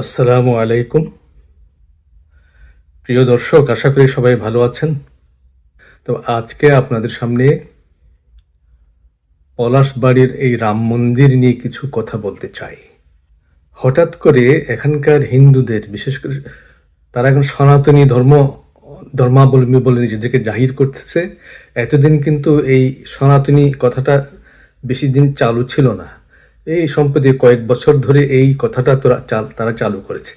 আসসালামু আলাইকুম। প্রিয় দর্শক, আশা করি সবাই ভালো আছেন। তো আজকে আপনাদের সামনে পলাশবাড়ির এই রাম মন্দির নিয়ে কিছু কথা বলতে চাই। হঠাৎ করে এখানকার হিন্দুদের, বিশেষ করে তারা এখন সনাতনী ধর্মাবলম্বী বলে নিজেদেরকে জাহির করতেছে। এতদিন কিন্তু এই সনাতনী কথাটা বেশি দিন চালু ছিল না। এই সম্প্রতি কয়েক বছর ধরে এই কথাটা তারা চালু করেছে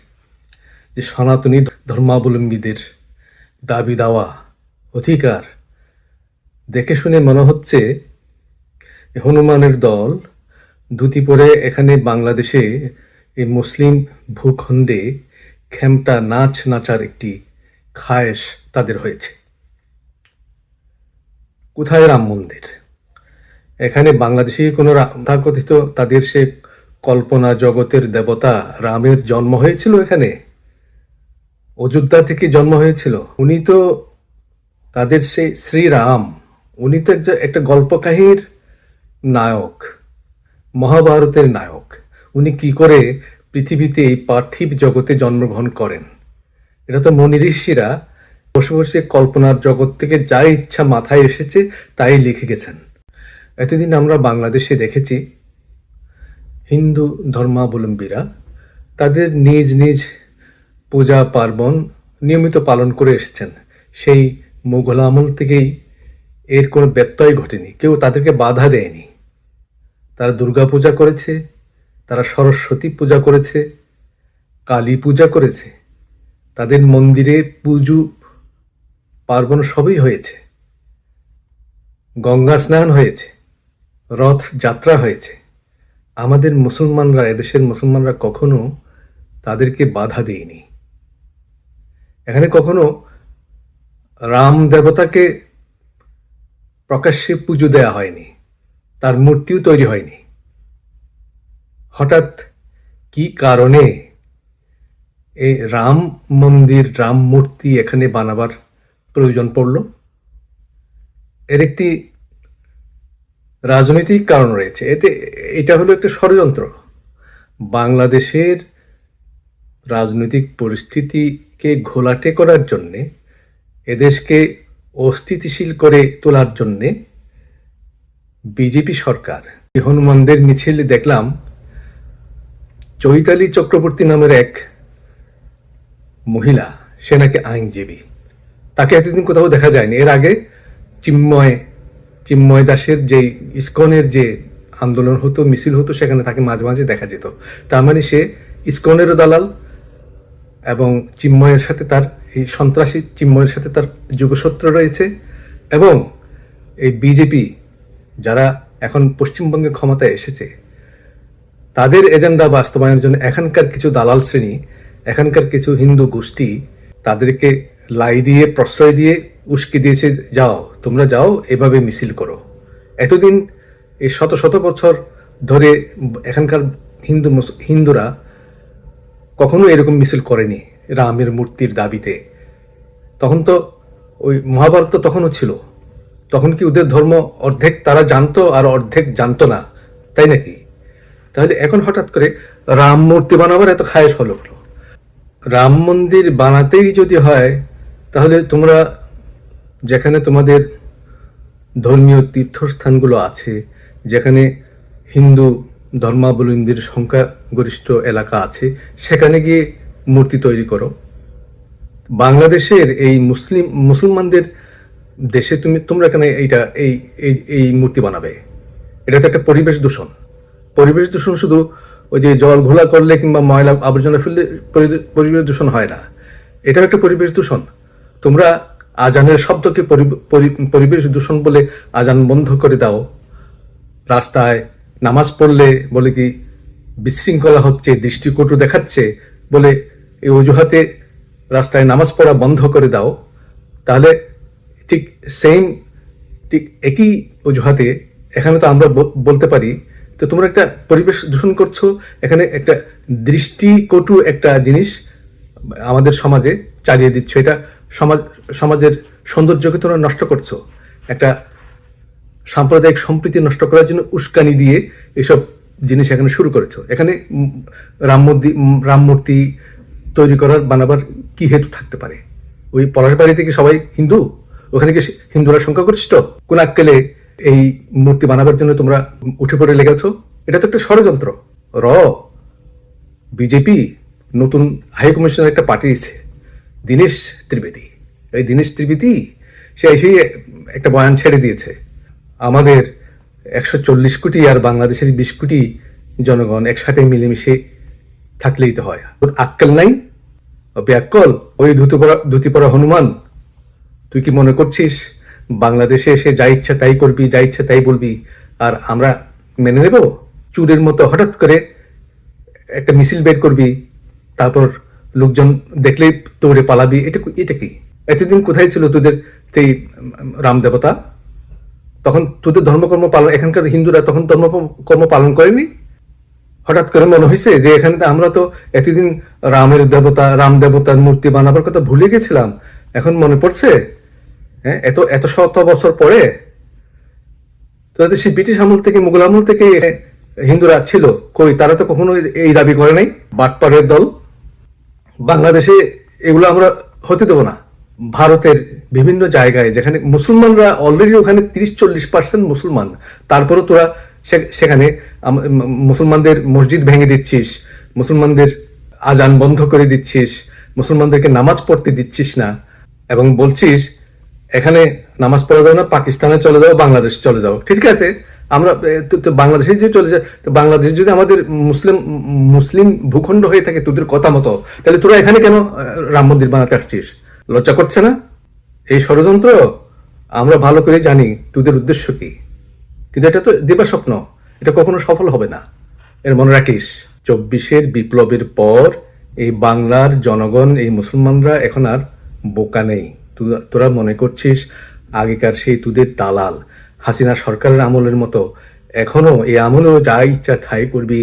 যে সনাতনী ধর্মাবলম্বীদের দাবি দাওয়া, অধিকার। দেখে শুনে মনে হচ্ছে হনুমানের দল ধুতি পরে এখানে বাংলাদেশে এই মুসলিম ভূখণ্ডে খেমটা নাচ নাচার একটি খায়েশ তাদের হয়েছে। কোথায় রাম মন্দির? এখানে বাংলাদেশি কোনো তথাকথিত তাদের সে কল্পনা জগতের দেবতা রামের জন্ম হয়েছিল এখানে? অযোধ্যা থেকে জন্ম হয়েছিল? উনি তো তাদের সেই শ্রীরাম, উনি তো একটা গল্প কাহিনীর নায়ক, মহাভারতের নায়ক। উনি কি করে পৃথিবীতে এই পার্থিব জগতে জন্মগ্রহণ করেন? এটা তো মুনি ঋষিরা বসে বসে কল্পনার জগৎ থেকে যা ইচ্ছা মাথায় এসেছে তাই লিখে গেছেন। এতদিন আমরা বাংলাদেশে দেখেছি হিন্দু ধর্মাবলম্বীরা তাদের নিজ নিজ পূজা পার্বণ নিয়মিত পালন করে এসেছেন। সেই মুঘল আমল থেকেই এর কোনো ব্যত্যয় ঘটেনি, কেউ তাদেরকে বাধা দেয়নি। তারা দুর্গা পূজা করেছে, তারা সরস্বতী পূজা করেছে, কালী পূজা করেছে, তাদের মন্দিরে পুজো পার্বণ সবই হয়েছে, গঙ্গা স্নান হয়েছে, রথ যাত্রা হয়েছে। আমাদের মুসলমানরা, এদেশের মুসলমানরা কখনো তাদেরকে বাধা দেয়নি। এখানে কখনো রাম দেবতাকে প্রকাশ্যে পুজো দেয়া হয়নি, তার মূর্তিও তৈরি হয়নি। হঠাৎ কি কারণে এই রাম মন্দির, রাম মূর্তি এখানে বানাবার প্রয়োজন পড়ল? এর একটি রাজনৈতিক কারণ রয়েছে। এটা হলো একটা ষড়যন্ত্র। বাংলাদেশের রাজনৈতিক পরিস্থিতিকে ঘোলাটে করার জন্যে, এদেশকে অস্থিতিশীল করে তোলার জন্যে বিজেপি সরকার হনুমানদের মিছিল দেখলাম। চৈতালি চক্রবর্তী নামের এক মহিলা, সে নাকি আইনজীবী, তাকে এতদিন কোথাও দেখা যায়নি। এর আগে চিন্ময় দাসের যে ইসকনের যে আন্দোলন হতো, মিছিল হতো, সেখানে তাকে মাঝে মাঝে দেখা যেত। তার মানে সে ইসকনেরও দালাল এবং চিন্ময়ের সাথে তার, এই সন্ত্রাসী চিন্ময়ের সাথে তার যোগসূত্র রয়েছে। এবং এই বিজেপি যারা এখন পশ্চিমবঙ্গে ক্ষমতায় এসেছে, তাদের এজেন্ডা বাস্তবায়নের জন্য এখানকার কিছু দালাল শ্রেণী, এখানকার কিছু হিন্দু গোষ্ঠী তাদেরকে লাই দিয়ে, প্রশ্রয় দিয়ে উস্কে দিয়েছে, যাও তোমরা যাও, এভাবে মিছিল করো। এতদিন এই শত শত বছর ধরে এখানকার হিন্দুরা কখনো এরকম মিছিল করেনি রামের মূর্তির দাবিতে। তখন তো ওই মহাভারত তো তখনও ছিল। তখন কি ওদের ধর্ম অর্ধেক তারা জানতো আর অর্ধেক জানতো না, তাই নাকি? তাহলে এখন হঠাৎ করে রাম মূর্তি বানাবার এত খায়েশ হলো। রাম মন্দির বানাতেই যদি হয়, তাহলে তোমরা যেখানে তোমাদের ধর্মীয় তীর্থস্থানগুলো আছে, যেখানে হিন্দু ধর্মাবলম্বীর সংখ্যাগরিষ্ঠ এলাকা আছে, সেখানে গিয়ে মূর্তি তৈরি করো। বাংলাদেশের এই মুসলমানদের দেশে তোমরা এখানে এই মূর্তি বানাবে? এটা তো একটা পরিবেশ দূষণ। পরিবেশ দূষণ শুধু ওই যে জল ঘোলা করলে কিংবা ময়লা আবর্জনা ফেললে পরিবেশ দূষণ হয় না, এটাও একটা পরিবেশ দূষণ। তোমরা আজানের শব্দকে পরিবেশ দূষণ বলে আজান বন্ধ করে দাও। রাস্তায় নামাজ পড়লে বলে কি বিশৃঙ্খলা হচ্ছে, দৃষ্টিকটু দেখাচ্ছে বলে এই অজুহাতে রাস্তায় নামাজ পড়া বন্ধ করে দাও। তাহলে ঠিক একই অজুহাতে এখানে তো আমরা বলতে পারি, তো তোমরা একটা পরিবেশ দূষণ করছো, এখানে একটা দৃষ্টিকটু একটা জিনিস আমাদের সমাজে চালিয়ে দিচ্ছ। এটা সমাজের সৌন্দর্যকে তোমরা নষ্ট করছো। একটা সাম্প্রদায়িক সম্প্রীতি নষ্ট করার জন্য উস্কানি দিয়ে এসব জিনিস এখানে শুরু করেছো। এখানে রাম মূর্তি তৈরি করার বানাবার কি হেতু থাকতে পারে? ওই পলাশবাড়ি থেকে সবাই হিন্দু, ওখানে কি হিন্দুরা সংখ্যাগরিষ্ঠ? কোন আক্কেলে এই মূর্তি বানাবার জন্য তোমরা উঠে পড়ে লেগেছো? এটা তো একটা ষড়যন্ত্র। র বিজেপি নতুন হাই কমিশনার একটা পাঠিয়েছে, দীনেশ ত্রিবেদী। এই দীনেশ ত্রিবেদী সে এসেই একটা বয়ান ছেড়ে দিয়েছে, আমাদের 140 কোটি আর বাংলাদেশের 20 কোটি জনগণ একসাথে মিলেমিশে থাকলেই তো হয়। তোর আক্কেল নাই, ব্যাকল, ওই ধুতি পরা হনুমান। তুই কি মনে করছিস বাংলাদেশে এসে যা ইচ্ছা তাই করবি, যা ইচ্ছা তাই বলবি, আর আমরা মেনে নেব? চুরের মতো হঠাৎ করে একটা মিছিল বের করবি, তারপর লোকজন দেখলেই দৌড়ে পালাবি? এটা কি? এতদিন কোথায় ছিল তোদের সেই রাম দেবতা? তখন তোদের ধর্মকর্ম পালন, এখানকার হিন্দুরা তখন ধর্মকর্ম পালন করেনি? হঠাৎ করে মনে হয়েছে যে এখানে আমরা তো এতদিন রাম দেবতার মূর্তি বানাবার কথা ভুলে গেছিলাম, এখন মনে পড়ছে? হ্যাঁ, এত এত শত বছর পরে তোদের সেই ব্রিটিশ আমল থেকে, মুঘল আমল থেকে হিন্দুরা ছিল কই? তারা তো কখনো এই দাবি করে নাই। বাটপাড়ের দল। বাংলাদেশে এগুলো আমরা হতে দেবো না। ভারতের বিভিন্ন জায়গায় যেখানে মুসলমানরা অলরেডি, ওখানে 30-40% মুসলমান, তারপরও তোরা সেখানে মুসলমানদের মসজিদ ভেঙে দিচ্ছিস, মুসলমানদের আজান বন্ধ করে দিচ্ছিস, মুসলমানদেরকে নামাজ পড়তে দিচ্ছিস না, এবং বলছিস এখানে নামাজ পড়া যাও না, পাকিস্তানে চলে যাও, বাংলাদেশ চলে যাও। ঠিক আছে, আমরা বাংলাদেশে যে চলে যায়, বাংলাদেশ যদি আমাদের মুসলিম ভূখণ্ড হয়ে থাকে তোদের কথা মতো, তাহলে তোরা এখানে কেন রাম মন্দির বানাতে আসছিস? লজ্জা করছে না? এই ষড়যন্ত্র আমরা ভালো করে জানি তোদের উদ্দেশ্য কি, কিন্তু এটা তো দিবা স্বপ্ন, এটা কখনো সফল হবে না। এর মনে রাখিস, 24-এর বিপ্লবের পর এই বাংলার জনগণ, এই মুসলমানরা এখন আর বোকা নেই। তোরা মনে করছিস আগেকার সেই তোদের দালাল হাসিনা সরকারের আমলের মতো এখনো এই আমলেও যা ইচ্ছা তাই করবি,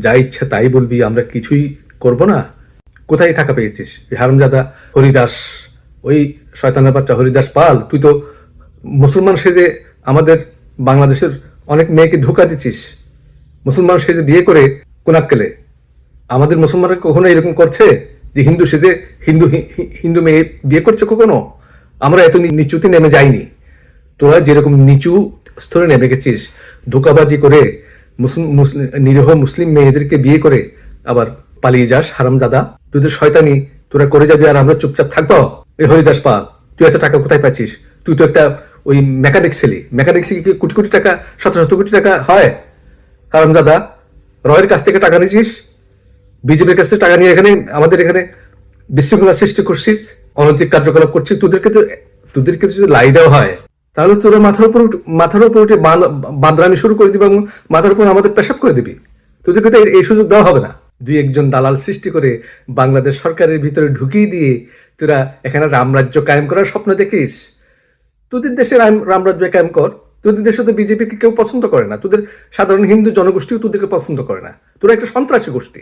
যা ইচ্ছা তাই বলবি, আমরা কিছুই করব না? কোথায় টাকা পেয়েছিস? হারামজাদা হরিদাস, ওই শয়তানের বাচ্চা হরিদাস পাল, তুই তো মুসলমান সেজে আমাদের বাংলাদেশের অনেক মেয়েকে ধোঁকা দিচ্ছিস। মুসলমান সেজে বিয়ে করে কোন আক্কেলে? আমাদের মুসলমানরা কখনো এরকম করছে যে হিন্দু সেজে হিন্দু মেয়ে বিয়ে করছে? কখনো আমরা এত নিচুতে নেমে যাইনি। তোরা যেরকম নিচু স্তরে নেমে গেছিস, ধোঁকাবাজি করে নিরীহ মুসলিম মেয়েদেরকে বিয়ে করে আবার পালিয়ে যাস, হারামজাদা। তোদের শয়তানি তোরা করে যাবি আর আমরা চুপচাপ থাকবো? এই হরিদাস পাল, তুই এত টাকা কোথায় পাচ্ছিস? তুই তো একটা ওই মেকানিক ছেলে, মেকানিক কি কোটি কোটি টাকা, শত শত কোটি টাকা হয়? হারামজাদা, রয়ের কাছ থেকে টাকা নিয়েছিস, বিজেপির কাছ থেকে টাকা নিয়ে এখানে আমাদের এখানে বিশৃঙ্খলা সৃষ্টি করছিস, অনৈতিক কার্যকলাপ করছিস। তোদেরকে যদি লাই দেওয়া হয়, তাহলে তোরা মাথার উপর উঠে বাঁদরামি শুরু করে দিবি এবং মাথার উপর আমাদের পেশাব করে দিবি। তোদেরকে তো এই সুযোগ দেওয়া হবে না। 2-1 জন দালাল সৃষ্টি করে বাংলাদেশ সরকারের ভিতরে ঢুকিয়ে দিয়ে তোরা এখানে রামরাজ্য কায়েম করার স্বপ্ন দেখিস। তোদের দেশে রামরাজ্য কায়েম কর। তোদের দেশে তো বিজেপিকে কেউ পছন্দ করে না, তোদের সাধারণ হিন্দু জনগোষ্ঠীও তোদেরকে পছন্দ করে না। তোরা একটা সন্ত্রাসী গোষ্ঠী।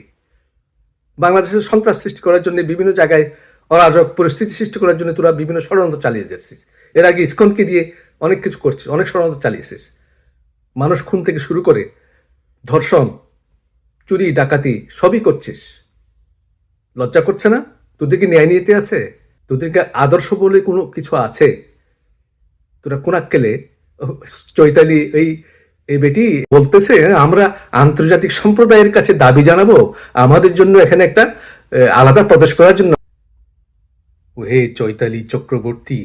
বাংলাদেশের সন্ত্রাস সৃষ্টি করার জন্য, বিভিন্ন জায়গায় অরাজক পরিস্থিতি সৃষ্টি করার জন্য তোরা বিভিন্ন ষড়যন্ত্র চালিয়ে যাচ্ছিস। এর আগে ইসকনকে দিয়ে অনেক কিছু করছিস, অনেক ষড়যন্ত্র চালিয়েছিস। মানুষ খুন থেকে শুরু করে ধর্ষণ, চুরি, ডাকাতি সবই করছিস। লজ্জা করছে না? তোদেরকে ন্যায় নিতে আছে? তোদেরকে আদর্শ বলে কোনো কিছু আছে? তোরা কোন আক্কেলে চৈতালি এই বেটি বলতেছে আমরা আন্তর্জাতিক সম্প্রদায়ের কাছে দাবি জানাবো আমাদের জন্য এখানে একটা আলাদা প্রদেশ করার জন্য। হে চৈতালি চক্রবর্তী,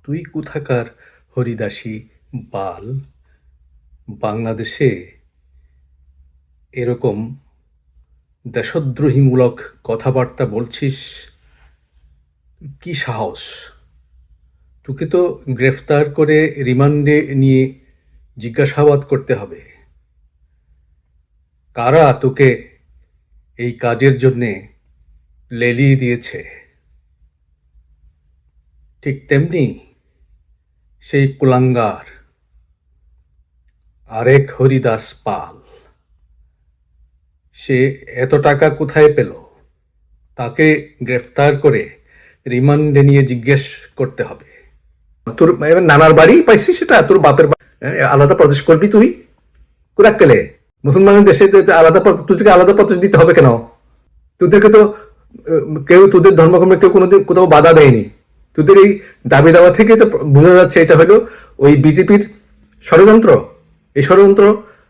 তুই কোথাকার হরিদাসী বাল? বাংলাদেশে এরকম দেশদ্রোহীমূলক কথাবার্তা বলছিস? কি সাহস? তোকে তো গ্রেফতার করে রিমান্ডে নিয়ে জিজ্ঞাসাবাদ করতে হবে। কারা তোকে এই কাজের জন্যে লেলিয়ে দিয়েছে? ঠিক তেমনি সেই কুলাঙ্গার আরেক হরিদাস পাল, সে এত টাকা কোথায় পেল? তাকে গ্রেফতার করে রিমান্ডে নিয়ে জিজ্ঞেস করতে হবে। তোর নানার বাড়ি পাইছিস, সেটা তোর বাপের আলাদা প্রদেশ করবি তুই? কোরাক্কেলে মুসলমানের দেশে তো আলাদা তোদেরকে আলাদা পথ দিতে হবে কেন? তোদেরকে তো কেউ তোদের ধর্মকর্মে কেউ কোনোদিন কোথাও বাধা দেয়নি। তোদের এই দাবি দাওয়া থেকে তো বোঝা যাচ্ছে এটা হলো ওই বিজেপির ষড়যন্ত্র। এই ষড়যন্ত্র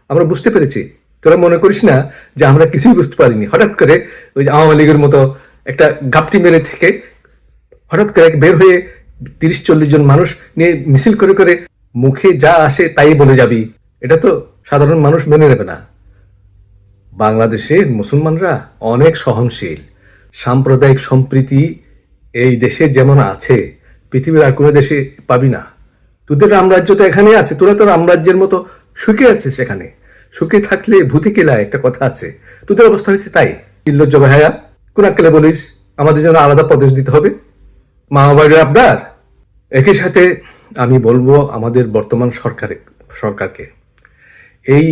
আমরা বুঝতে পেরেছি। তোরা মনে করিস না যে আমরা কিছুই বুঝতে পারিনি। হঠাৎ করে ওই যে আওয়ামী লীগের মতো একটা ঘাপটি মেরে থেকে হঠাৎ করে বের হয়ে 30-40 জন মানুষ নিয়ে মিছিল করে করে মুখে যা আসে তাই বলে যাবি, এটা তো সাধারণ মানুষ মেনে নেবে না। বাংলাদেশের মুসলমানরা অনেক সহনশীল। সাম্প্রদায়িক সম্প্রীতি এই দেশে যেমন আছে পৃথিবীর আর কোনো দেশে পাবি না। তোদের রামরাজ্য তো এখানে আছে, তোরা তো রামরাজ্যের মতো সুখে আছে। সেখানে সুখে থাকলে ভূতে কেলায় একটা কথা আছে। তোদের অবস্থা হয়েছে তাই। নির্লজ্জ ভাইয়া, কোন আক্কেলে বলিস আমাদের জন্য আলাদা প্রদেশ দিতে হবে? মামা বাড়ির আবদার। একই সাথে আমি বলবো আমাদের বর্তমান সরকারকে, এই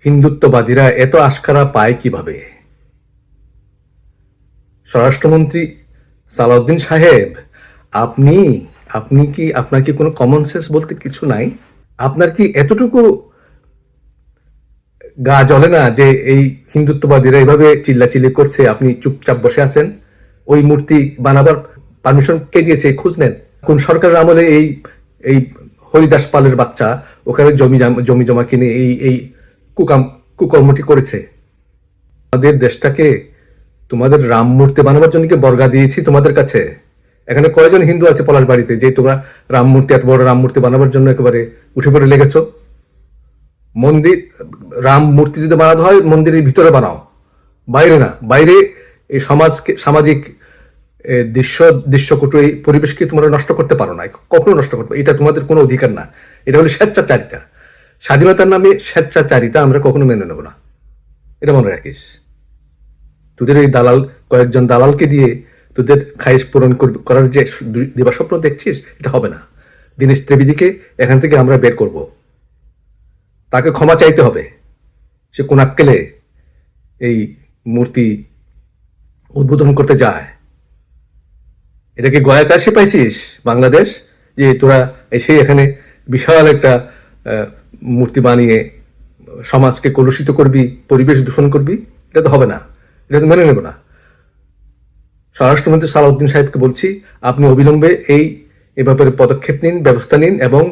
হিন্দুত্ববাদীরা এত আশকারা পায় কিভাবে? স্বরাষ্ট্রমন্ত্রী সালাউদ্দিন সাহেব, আপনি আপনি কি আপনার কি কোনো কমন সেন্স বলতে কিছু নাই? আপনার কি এতটুকু গা জ্বলে না যে এই হিন্দুত্ববাদীরা এইভাবে চিল্লাচিল্লি করছে, আপনি চুপচাপ বসে আছেন? ওই মূর্তি বানাবার পারমিশন কে দিয়েছে খোঁজ নেন। কোন সরকারের আমলে এই এই হরিদাস পালের বাচ্চা ওখানে জমি জমা কিনে এই এই কুকর্মটি করেছে? আমাদের দেশটাকে তোমাদের রাম মূর্তি বানাবার জন্য কি বর্গা দিয়েছি তোমাদের কাছে? এখানে কয়জন হিন্দু আছে পলাশ বাড়িতে যে তোমরা রাম মূর্তি, এত বড় রাম মূর্তি বানাবার জন্য একেবারে উঠে পড়ে লেগেছ? মন্দির, রাম মূর্তি যদি বানাতে হয় মন্দিরের ভিতরে বানাও, বাইরে না। বাইরে এই সামাজিক দৃশ্যকটু এই পরিবেশকে তোমরা নষ্ট করতে পারো না, কখনো নষ্ট করতে। এটা তোমাদের কোনো অধিকার না। এটা হলো স্বেচ্ছাচারিতা। স্বাধীনতার নামে স্বেচ্ছাচারিতা আমরা কখনো মেনে নেব না, এটা মনে রাখিস। তোদের এই দালাল, কয়েকজন দালালকে দিয়ে তোদের খাইশ পূরণ করার যে দিবাস্বপ্ন দেখছিস, এটা হবে না। দীনেশ ত্রিবেদীকে এখান থেকে আমরা বের করব। তাকে ক্ষমা চাইতে হবে। সে কোন আক্কেলে এই মূর্তি উদ্বোধন করতে যায়? এটাকে গয়া কাশে পাইছিস বাংলাদেশ যে তোরা এসে এখানে বিশাল একটা মূর্তি বানিয়ে সমাজকে কলুষিত করবি, পরিবেশ দূষণ করবি? এটা তো হবে না, এটা তো মেনে নেব না। স্বরাষ্ট্রমন্ত্রী সালাউদ্দিন সাহেবকে বলছি, আপনি অবিলম্বে এ ব্যাপারে পদক্ষেপ নিন, ব্যবস্থা নিন, এবং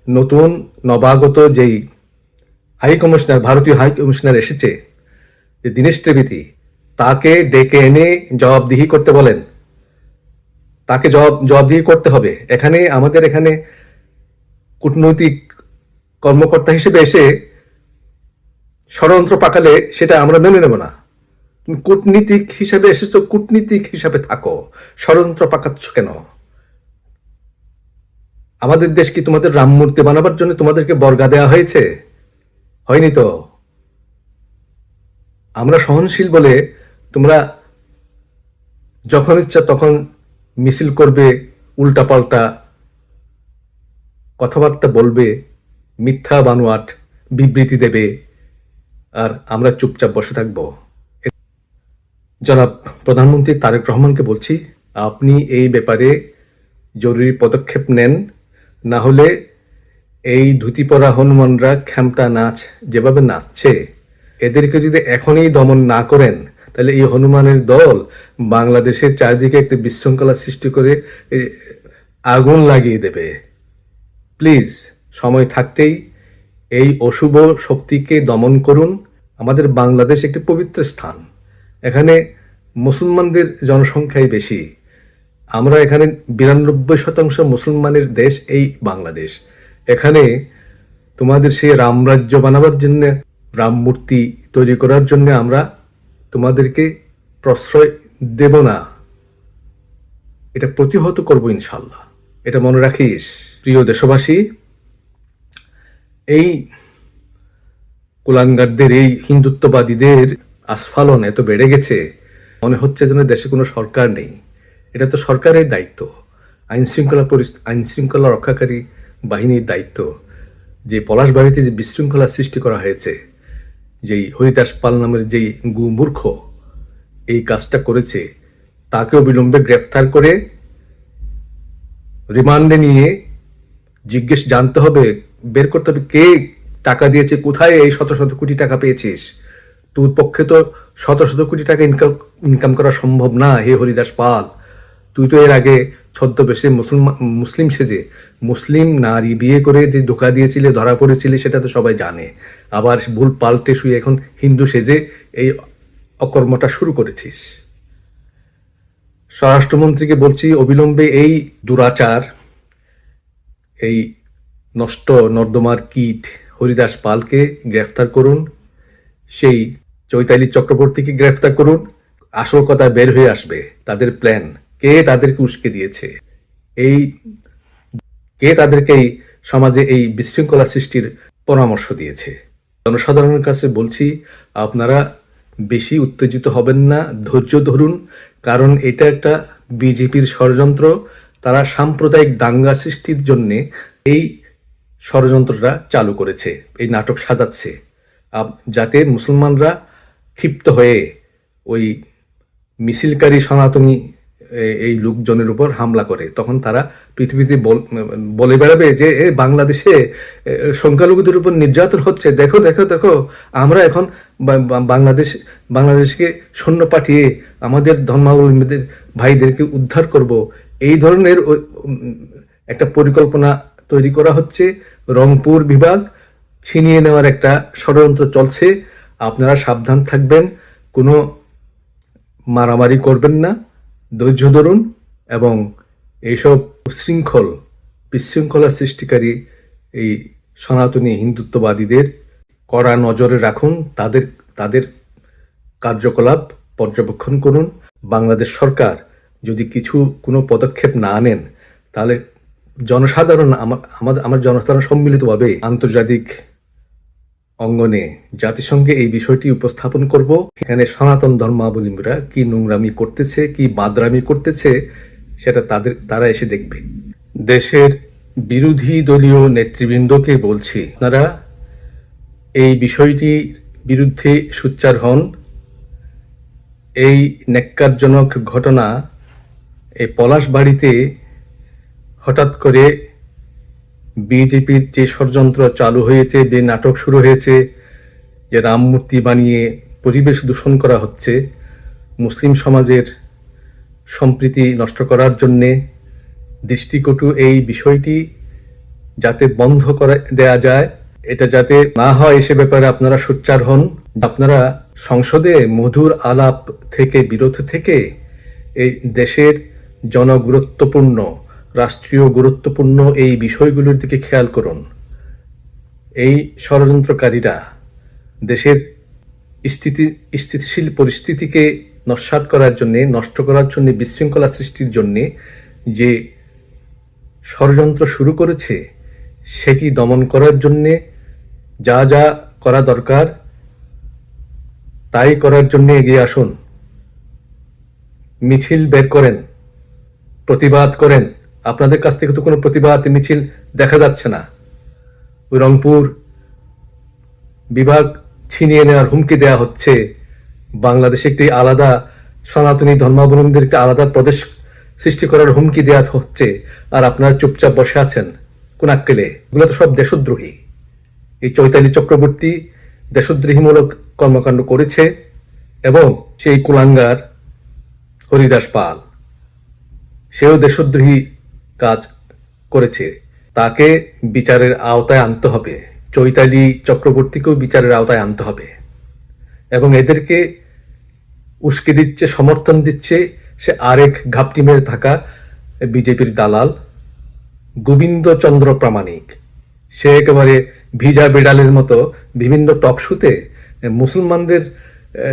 নতুন নবাগত যেই হাই কমিশনার, ভারতীয় হাই কমিশনার এসেছে যে দীনেশ ত্রিবেদী, তাকে ডেকে এনে জবাবদিহি করতে বলেন। তাকে জবাবদিহি করতে হবে। আমাদের এখানে কূটনৈতিক কর্মকর্তা হিসেবে এসে ষড়যন্ত্র পাকালে সেটা আমরা মেনে নেব না। তুমি কূটনীতিক হিসাবে এসেছো, কূটনীতিক হিসাবে থাকো, ষড়যন্ত্র পাকাচ্ছ কেন? আমাদের দেশ কি তোমাদের রাম মূর্তি বানাবার জন্য তোমাদেরকে বর্গা দেওয়া হয়েছে? হয়নি তো। আমরা সহনশীল বলে তোমরা যখন ইচ্ছা তখন মিছিল করবে, উল্টাপাল্টা কথাবার্তা বলবে, মিথ্যা বানোয়াট বিবৃতি দেবে, আর আমরা চুপচাপ বসে থাকবো? জনাব প্রধানমন্ত্রী তারেক রহমানকে বলছি, আপনি এই ব্যাপারে জরুরি পদক্ষেপ নেন, না হলে এই ধুতি পরা হনুমানরা খেমটা নাচ যেভাবে নাচছে, এদেরকে যদি এখনই দমন না করেন তাহলে এই হনুমানের দল বাংলাদেশের চারিদিকে একটি বিশৃঙ্খলা সৃষ্টি করে আগুন লাগিয়ে দেবে। প্লিজ সময় থাকতেই এই অশুভ শক্তিকে দমন করুন। আমাদের বাংলাদেশ একটি পবিত্র স্থান, এখানে মুসলমানদের জনসংখ্যাই বেশি। আমরা এখানে 92% মুসলমানের দেশ এই বাংলাদেশ। এখানে তোমাদের সেই রামরাজ্য বানাবার জন্য, রাম মূর্তি তৈরি করার জন্য আমরা তোমাদেরকে প্রশ্রয় দেব না। এটা প্রতিহত করব ইনশাল্লাহ, এটা মনে রাখিস। প্রিয় দেশবাসী, এই কুলাঙ্গারদের, এই হিন্দুত্ববাদীদের আস্ফালন এত বেড়ে গেছে, মনে হচ্ছে যেন দেশে কোনো সরকার নেই। এটা তো সরকারের দায়িত্ব, আইন শৃঙ্খলা রক্ষাকারী বাহিনীর দায়িত্ব। যে পলাশবাড়িতে যে বিশৃঙ্খলা সৃষ্টি করা হয়েছে, যেই হরিদাস পাল নামের যেই গুমূর্খ এই কাজটা করেছে, তাকে অবিলম্বে গ্রেফতার করে রিমান্ডে নিয়ে জানতে হবে, বের করতে হবে কে টাকা দিয়েছে, কোথায় এই শত শত কোটি টাকা পেয়েছিস? তোর পক্ষে তো শত শত কোটি টাকা ইনকাম করা সম্ভব না হে হরিদাস পাল। তুই তো এর আগে ছদ্মবেশে মুসলিম সেজে মুসলিম নারী বিয়ে করে যে ধোঁকা দিয়েছিলে, ধরা পড়েছিলে, সেটা তো সবাই জানে। আবার ভুল পাল্টে শুয়ে এখন হিন্দু সেজে এই অকর্মটা শুরু করেছিস। স্বরাষ্ট্রমন্ত্রীকে বলছি, অবিলম্বে এই দুরাচার, এই নষ্ট নর্দমার কীট হরিদাস পালকে গ্রেফতার করুন, সেই চৈতালি চক্রবর্তীকে গ্রেফতার করুন। আসল কথা বের হয়ে আসবে, তাদের প্ল্যান, কে তাদেরকে উস্কে দিয়েছে, এই কে তাদেরকে এই সমাজে এই বিশৃঙ্খলা সৃষ্টির পরামর্শ দিয়েছে। জনসাধারণের কাছে বলছি, আপনারা বেশি উত্তেজিত হবেন না, ধৈর্য ধরুন, কারণ এটা একটা বিজেপির ষড়যন্ত্র। তারা সাম্প্রদায়িক দাঙ্গা সৃষ্টির জন্য এই ষড়যন্ত্রটা চালু করেছে, এই নাটক সাজাচ্ছে, যাতে মুসলমানরা ক্ষিপ্ত হয়ে ওই মিছিলকারী সনাতনী এই লোকজনের উপর হামলা করে। তখন তারা পৃথিবীতে বলে বেড়াবে যে বাংলাদেশে সংখ্যালঘুদের উপর নির্যাতন হচ্ছে, দেখো দেখো দেখো, আমরা এখন বাংলাদেশকে সৈন্য পাঠিয়ে আমাদের ধর্মাবলম্বীদের ভাইদেরকে উদ্ধার করব। এই ধরনের একটা পরিকল্পনা তৈরি করা হচ্ছে। রংপুর বিভাগ ছিনিয়ে নেওয়ার একটা ষড়যন্ত্র চলছে। আপনারা সাবধান থাকবেন, কোনো মারামারি করবেন না, ধৈর্য ধরুন, এবং এইসব বিশৃঙ্খলা সৃষ্টিকারী এই সনাতনী হিন্দুত্ববাদীদের কড়া নজরে রাখুন, তাদের কার্যকলাপ পর্যবেক্ষণ করুন। বাংলাদেশ সরকার যদি কোনো পদক্ষেপ না নেন, তাহলে জনসাধারণ, আমার জনসাধারণ সম্মিলিতভাবে আন্তর্জাতিক অঙ্গনে জাতিসংঘে এই বিষয়টি উপস্থাপন করব। এখানে সনাতন ধর্মাবলম্বীরা কি নোংরামি করতেছে, কি বাদরামি করতেছে, সেটা তারা এসে দেখবে। দেশের বিরোধী দলীয় নেতৃবৃন্দকে বলছি, আপনারা এই বিষয়টির বিরুদ্ধে সোচ্চার হন। এই ন্যাক্কারজনক ঘটনা, এই পলাশবাড়িতে হঠাৎ করে বিজেপির যে ষড়যন্ত্র চালু হয়েছে, যে নাটক শুরু হয়েছে, যে রাম মূর্তি বানিয়ে পরিবেশ দূষণ করা হচ্ছে, মুসলিম সমাজের সম্প্রীতি নষ্ট করার জন্যে, দৃষ্টিকটু এই বিষয়টি যাতে বন্ধ করে দেয়া যায়, এটা যাতে না হয় সে ব্যাপারে আপনারা সোচ্চার হন। আপনারা সংসদে মধুর আলাপ থেকে বিরত থেকে এই দেশের জনগুরুত্বপূর্ণ, রাষ্ট্রীয় গুরুত্বপূর্ণ এই বিষয়গুলোর দিকে খেয়াল করুন। এই ষড়যন্ত্রকারীরা দেশের স্থিতিশীল পরিস্থিতিকে নস্যাৎ করার জন্যে, নষ্ট করার জন্যে, বিশৃঙ্খলা সৃষ্টির জন্যে যে ষড়যন্ত্র শুরু করেছে, সেটি দমন করার জন্যে যা যা করা দরকার তাই করার জন্য এগিয়ে আসুন। মিছিল বের করেন, প্রতিবাদ করেন। আপনাদের কাছ থেকে তো কোনো প্রতিবাদ মিছিল দেখা যাচ্ছে না। রংপুর বিভাগ ছিনিয়ে নেওয়ার হুমকি দেওয়া হচ্ছে, বাংলাদেশে একটি আলাদা সনাতনী ধর্মাবলম্বীদের একটি আলাদা প্রদেশ সৃষ্টি করার হুমকি দেওয়া হচ্ছে, আর আপনারা চুপচাপ বসে আছেন কোন আক্কেলে? এগুলো তো সব দেশদ্রোহী। এই চৈতালি চক্রবর্তী দেশদ্রোহীমূলক কর্মকাণ্ড করেছে, এবং সেই কুলাঙ্গার হরিদাস পাল, সেও দেশদ্রোহী কাজ করেছে। তাকে বিচারের আওতায় আনতে হবে, চৈতালি চক্রবর্তীকেও বিচারের আওতায় আনতে হবে। এবং এদেরকে উস্কে দিচ্ছে, সমর্থন দিচ্ছে সে আরেক ঘাপটি মেরে থাকা বিজেপির দালাল গোবিন্দচন্দ্র প্রামাণিক। সে একেবারে ভিজা বিড়ালের মতো বিভিন্ন টকশোতে মুসলমানদের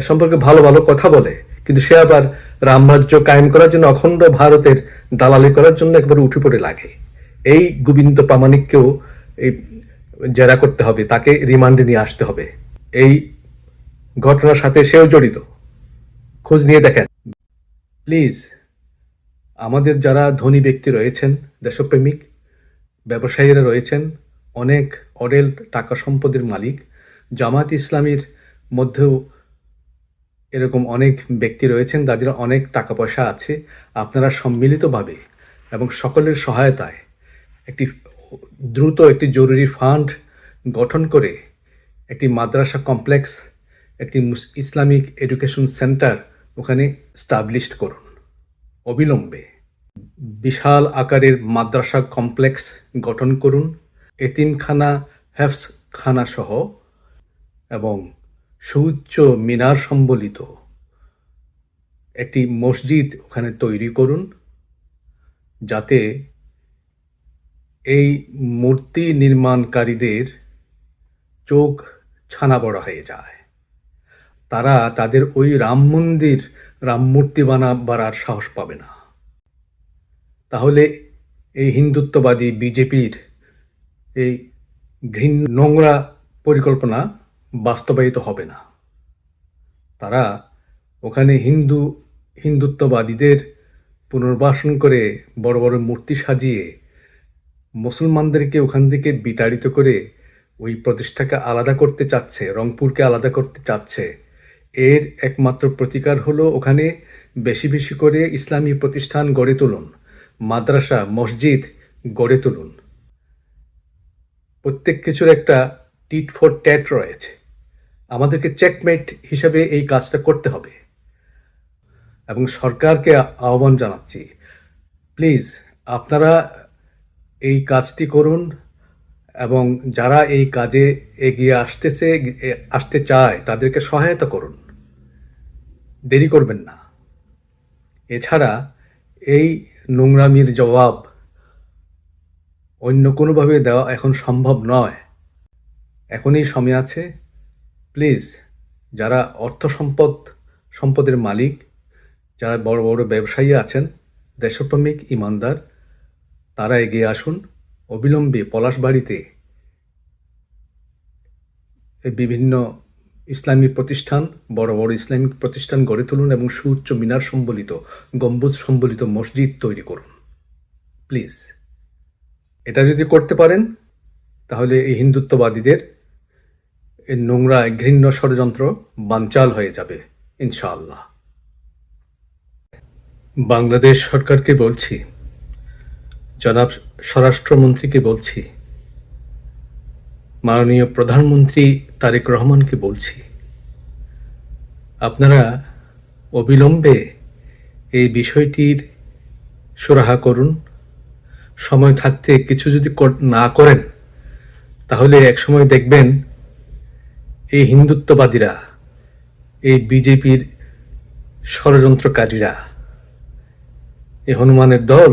সম্পর্কে ভালো ভালো কথা বলে, কিন্তু সে আবার রামরাজ্য কায়েম করার জন্য, অখণ্ড ভারতের দালালি করার জন্য একবার উঠে পড়ে লাগে। এই গোবিন্দ প্রামাণিককেও এই জেরা করতে হবে, তাকে রিমান্ডে নিয়ে আসতে হবে। এই ঘটনার সাথে সেও জড়িত, খোঁজ নিয়ে দেখেন প্লিজ। আমাদের যারা ধনী ব্যক্তি রয়েছেন, দেশপ্রেমিক ব্যবসায়ীরা রয়েছেন, অনেক অডেল টাকা সম্পদের মালিক, জামাত ইসলামীর মধ্যেও এরকম অনেক ব্যক্তি রয়েছেন যাদের অনেক টাকা পয়সা আছে। আপনারা সম্মিলিতভাবে এবং সকলের সহায়তায় একটি দ্রুত একটি জরুরি ফান্ড গঠন করে একটি মাদ্রাসা কমপ্লেক্স, একটি ইসলামিক এডুকেশন সেন্টার ওখানে স্টাবলিশড করুন অবিলম্বে। বিশাল আকারের মাদ্রাসা কমপ্লেক্স গঠন করুন, এতিমখানা, হেফজখানা সহ, এবং সুউচ্চ মিনার সম্বলিত একটি মসজিদ ওখানে তৈরি করুন, যাতে এই মূর্তি নির্মাণকারীদের চোখ ছানা বড়া হয়ে যায়। তারা তাদের ওই রাম মূর্তি বানাবার আর সাহস পাবে না। তাহলে এই হিন্দুত্ববাদী বিজেপির এই নোংরা পরিকল্পনা বাস্তবায়িত হবে না। তারা ওখানে হিন্দুত্ববাদীদের পুনর্বাসন করে বড় বড় মূর্তি সাজিয়ে মুসলমানদেরকে ওখান থেকে বিতাড়িত করে ওই প্রতিষ্ঠাকে আলাদা করতে চাচ্ছে, রংপুরকে আলাদা করতে চাচ্ছে। এর একমাত্র প্রতিকার হলো ওখানে বেশি বেশি করে ইসলামী প্রতিষ্ঠান গড়ে তুলুন, মাদ্রাসা, মসজিদ গড়ে তুলুন। প্রত্যেক কিছুর একটা টিট ফর ট্যাট রয়েছে। আমাদেরকে চেকমেট হিসাবে এই কাজটা করতে হবে। এবং সরকারকে আহ্বান জানাচ্ছি, প্লিজ আপনারা এই কাজটি করুন, এবং যারা এই কাজে এগিয়ে আসতে চায় তাদেরকে সহায়তা করুন, দেরি করবেন না। এছাড়া এই নোংরামির জবাব অন্য কোনোভাবে দেওয়া এখন সম্ভব নয়। এখনই সময় আছে। প্লিজ, যারা সম্পদের মালিক, যারা বড় বড় ব্যবসায়ী আছেন, দেশপ্রেমিক ইমানদার, তারা এগিয়ে আসুন। অবিলম্বে পলাশবাড়িতে বিভিন্ন ইসলামী প্রতিষ্ঠান, বড় বড় ইসলামিক প্রতিষ্ঠান গড়ে তুলুন এবং সুউচ্চ মিনার সম্বলিত, গম্বুজ সম্বলিত মসজিদ তৈরি করুন। প্লিজ, এটা যদি করতে পারেন তাহলে এই হিন্দুত্ববাদীদের এই নোংরা ঘৃণ্য ষড়যন্ত্র বানচাল হয়ে যাবে ইনশাআল্লাহ। বাংলাদেশ সরকারকে বলছি, জনাব স্বরাষ্ট্রমন্ত্রীকে বলছি, মাননীয় প্রধানমন্ত্রী তারেক রহমানকে বলছি, আপনারা অবিলম্বে এই বিষয়টির সুরাহা করুন। সময় থাকতে কিছু যদি না করেন তাহলে একসময় দেখবেন এই হিন্দুত্ববাদীরা, এই বিজেপির ষড়যন্ত্রকারীরা, এই হনুমানের দল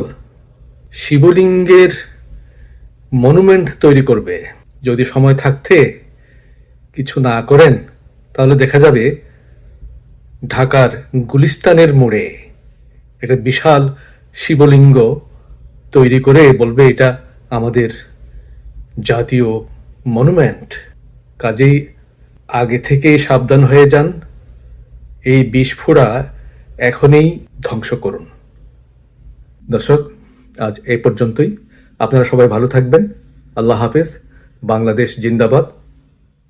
শিবলিঙ্গের মনুমেন্ট তৈরি করবে। যদি সময় থাকতে কিছু না করেন তাহলে দেখা যাবে ঢাকার গুলিস্তানের মোড়ে একটা বিশাল শিবলিঙ্গ তৈরি করে বলবে এটা আমাদের জাতীয় মনুমেন্ট। কাজেই আগে থেকেই সাবধান হয়ে যান। এই বিস্ফোরা এখনই ধ্বংস করুন। দর্শক, আজ এই পর্যন্তই। আপনারা সবাই ভালো থাকবেন। আল্লাহ হাফেজ। বাংলাদেশ জিন্দাবাদ।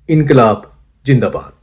ইনকিলাব জিন্দাবাদ।